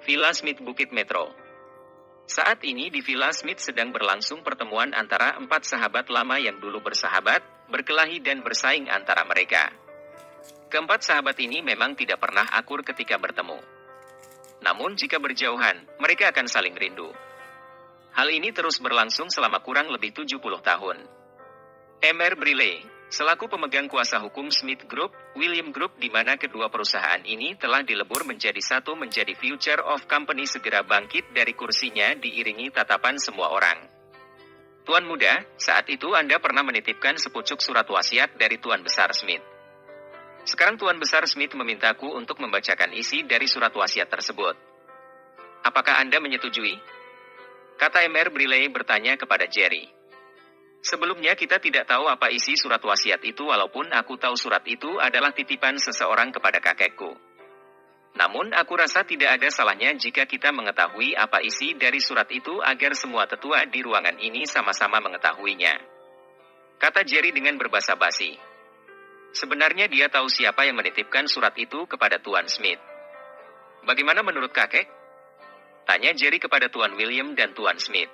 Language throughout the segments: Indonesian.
Villa Smith Bukit Metro. Saat ini di Villa Smith sedang berlangsung pertemuan antara 4 sahabat lama yang dulu bersahabat, berkelahi dan bersaing antara mereka. Keempat sahabat ini memang tidak pernah akur ketika bertemu. Namun jika berjauhan, mereka akan saling rindu. Hal ini terus berlangsung selama kurang lebih 70 tahun. Emer Brille, selaku pemegang kuasa hukum Smith Group, William Group di mana kedua perusahaan ini telah dilebur menjadi satu menjadi future of company segera bangkit dari kursinya diiringi tatapan semua orang. Tuan muda, saat itu Anda pernah menitipkan sepucuk surat wasiat dari Tuan Besar Smith. Sekarang Tuan Besar Smith memintaku untuk membacakan isi dari surat wasiat tersebut. Apakah Anda menyetujui? Kata Emer Brille bertanya kepada Jerry. Sebelumnya kita tidak tahu apa isi surat wasiat itu walaupun aku tahu surat itu adalah titipan seseorang kepada kakekku. Namun aku rasa tidak ada salahnya jika kita mengetahui apa isi dari surat itu agar semua tetua di ruangan ini sama-sama mengetahuinya. Kata Jerry dengan berbasa-basi. Sebenarnya dia tahu siapa yang menitipkan surat itu kepada Tuan Smith. Bagaimana menurut kakek? Tanya Jerry kepada Tuan William dan Tuan Smith.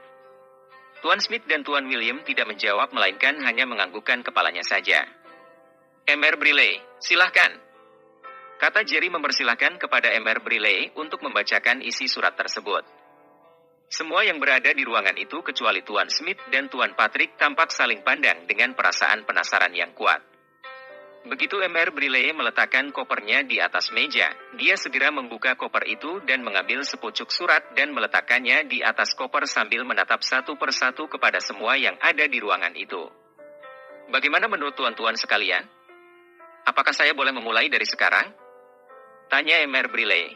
Tuan Smith dan Tuan William tidak menjawab melainkan hanya menganggukkan kepalanya saja. Emer Brille, silahkan. Kata Jerry mempersilahkan kepada Emer Brille untuk membacakan isi surat tersebut. Semua yang berada di ruangan itu kecuali Tuan Smith dan Tuan Patrick tampak saling pandang dengan perasaan penasaran yang kuat. Begitu Emer Brille meletakkan kopernya di atas meja, dia segera membuka koper itu dan mengambil sepucuk surat dan meletakkannya di atas koper sambil menatap satu persatu kepada semua yang ada di ruangan itu. Bagaimana menurut tuan-tuan sekalian? Apakah saya boleh memulai dari sekarang? Tanya Emer Brille.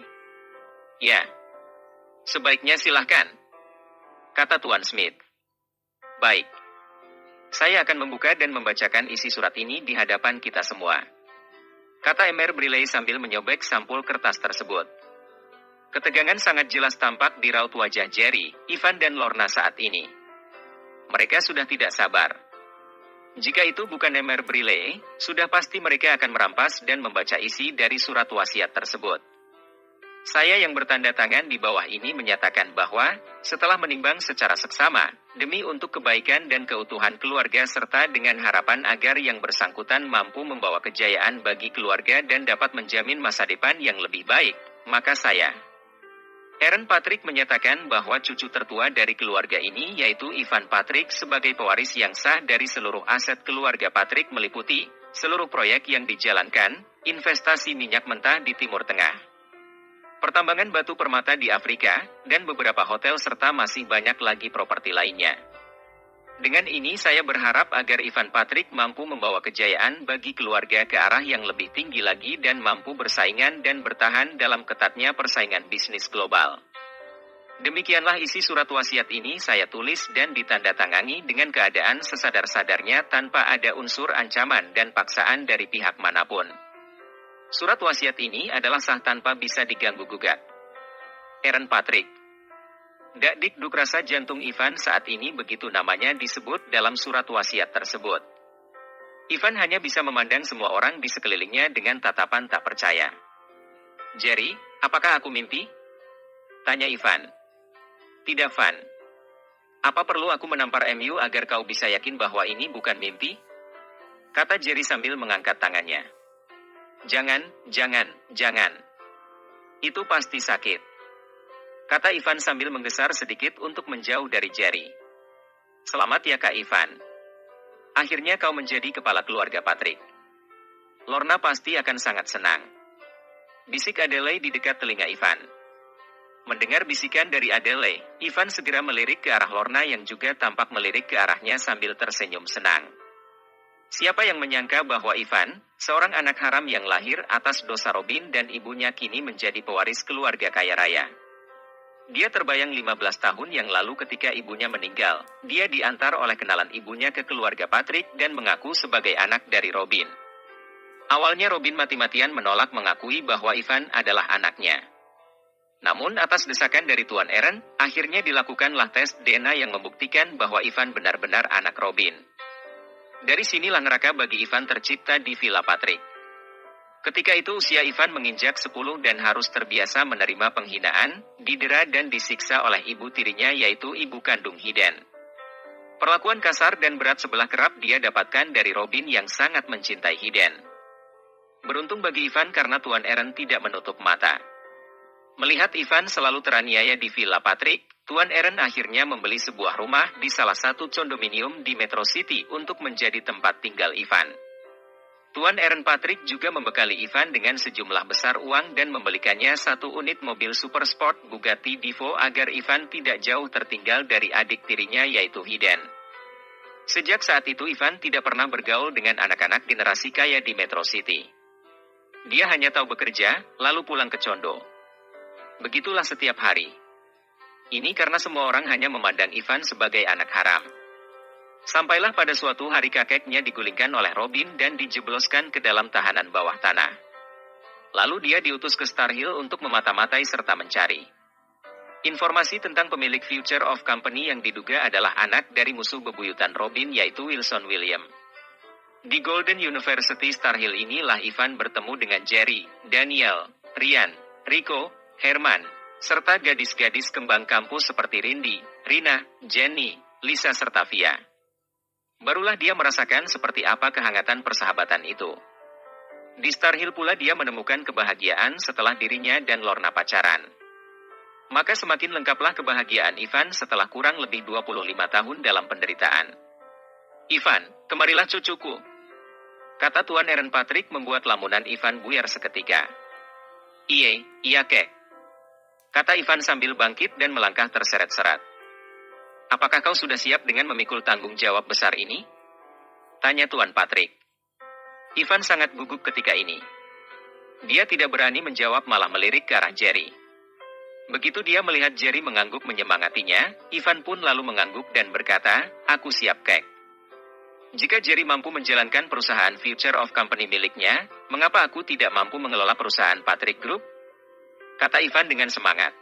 Ya. Sebaiknya silahkan. Kata Tuan Smith. Baik. Saya akan membuka dan membacakan isi surat ini di hadapan kita semua. Kata Emer Brille sambil menyobek sampul kertas tersebut. Ketegangan sangat jelas tampak di raut wajah Jerry, Ivan dan Lorna saat ini. Mereka sudah tidak sabar. Jika itu bukan Emer Brille, sudah pasti mereka akan merampas dan membaca isi dari surat wasiat tersebut. Saya yang bertanda tangan di bawah ini menyatakan bahwa, setelah menimbang secara seksama, demi untuk kebaikan dan keutuhan keluarga serta dengan harapan agar yang bersangkutan mampu membawa kejayaan bagi keluarga dan dapat menjamin masa depan yang lebih baik, maka saya, Aaron Patrick menyatakan bahwa cucu tertua dari keluarga ini yaitu Ivan Patrick sebagai pewaris yang sah dari seluruh aset keluarga Patrick meliputi seluruh proyek yang dijalankan, investasi minyak mentah di Timur Tengah, pertambangan batu permata di Afrika, dan beberapa hotel serta masih banyak lagi properti lainnya. Dengan ini saya berharap agar Ivan Patrick mampu membawa kejayaan bagi keluarga ke arah yang lebih tinggi lagi dan mampu bersaingan dan bertahan dalam ketatnya persaingan bisnis global. Demikianlah isi surat wasiat ini saya tulis dan ditandatangani dengan keadaan sesadar-sadarnya tanpa ada unsur ancaman dan paksaan dari pihak manapun. Surat wasiat ini adalah sah tanpa bisa diganggu-gugat. Aaron Patrick. Dak Duk rasa jantung Ivan saat ini begitu namanya disebut dalam surat wasiat tersebut. Ivan hanya bisa memandang semua orang di sekelilingnya dengan tatapan tak percaya. Jerry, apakah aku mimpi? Tanya Ivan. Tidak, Van. Apa perlu aku menampar MU agar kau bisa yakin bahwa ini bukan mimpi? Kata Jerry sambil mengangkat tangannya. Jangan. Itu pasti sakit. Kata Ivan sambil menggeser sedikit untuk menjauh dari Jerry. Selamat ya Kak Ivan. Akhirnya kau menjadi kepala keluarga Patrick. Lorna pasti akan sangat senang. Bisik Adele di dekat telinga Ivan. Mendengar bisikan dari Adele, Ivan segera melirik ke arah Lorna yang juga tampak melirik ke arahnya sambil tersenyum senang. Siapa yang menyangka bahwa Ivan, seorang anak haram yang lahir atas dosa Robin dan ibunya kini menjadi pewaris keluarga kaya raya. Dia terbayang 15 tahun yang lalu ketika ibunya meninggal, dia diantar oleh kenalan ibunya ke keluarga Patrick dan mengaku sebagai anak dari Robin. Awalnya Robin mati-matian menolak mengakui bahwa Ivan adalah anaknya. Namun atas desakan dari Tuan Aaron, akhirnya dilakukanlah tes DNA yang membuktikan bahwa Ivan benar-benar anak Robin. Dari sinilah neraka bagi Ivan tercipta di Villa Patrick. Ketika itu usia Ivan menginjak 10 dan harus terbiasa menerima penghinaan, didera dan disiksa oleh ibu tirinya yaitu ibu kandung Hiden. Perlakuan kasar dan berat sebelah kerap dia dapatkan dari Robin yang sangat mencintai Hiden. Beruntung bagi Ivan karena Tuan Eren tidak menutup mata. Melihat Ivan selalu teraniaya di Villa Patrick, Tuan Eren akhirnya membeli sebuah rumah di salah satu condominium di Metro City untuk menjadi tempat tinggal Ivan. Tuan Eren Patrick juga membekali Ivan dengan sejumlah besar uang dan membelikannya satu unit mobil super sport Bugatti Divo agar Ivan tidak jauh tertinggal dari adik tirinya yaitu Hiden. Sejak saat itu Ivan tidak pernah bergaul dengan anak-anak generasi kaya di Metro City. Dia hanya tahu bekerja, lalu pulang ke condo. Begitulah setiap hari. Ini karena semua orang hanya memandang Ivan sebagai anak haram. Sampailah pada suatu hari kakeknya digulingkan oleh Robin dan dijebloskan ke dalam tahanan bawah tanah. Lalu dia diutus ke Star Hill untuk memata-matai serta mencari informasi tentang pemilik Future of Company yang diduga adalah anak dari musuh bebuyutan Robin yaitu Wilson William. Di Golden University Star Hill inilah Ivan bertemu dengan Jerry, Daniel, Ryan, Rico, Herman, serta gadis-gadis kembang kampus seperti Rindy, Rina, Jenny, Lisa serta Via. Barulah dia merasakan seperti apa kehangatan persahabatan itu. Di Star Hill pula dia menemukan kebahagiaan setelah dirinya dan Lorna pacaran. Maka semakin lengkaplah kebahagiaan Ivan setelah kurang lebih 25 tahun dalam penderitaan. Ivan, kemarilah cucuku. Kata Tuan Eren Patrick membuat lamunan Ivan buyar seketika. Iya kek. Kata Ivan sambil bangkit dan melangkah terseret-seret. Apakah kau sudah siap dengan memikul tanggung jawab besar ini? Tanya Tuan Patrick. Ivan sangat gugup ketika ini. Dia tidak berani menjawab malah melirik ke arah Jerry. Begitu dia melihat Jerry mengangguk menyemangatinya, Ivan pun lalu mengangguk dan berkata, aku siap kek. Jika Jerry mampu menjalankan perusahaan Future of Company miliknya, mengapa aku tidak mampu mengelola perusahaan Patrick Group? Kata Ivan dengan semangat.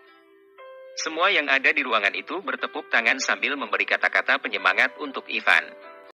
Semua yang ada di ruangan itu bertepuk tangan sambil memberi kata-kata penyemangat untuk Ivan.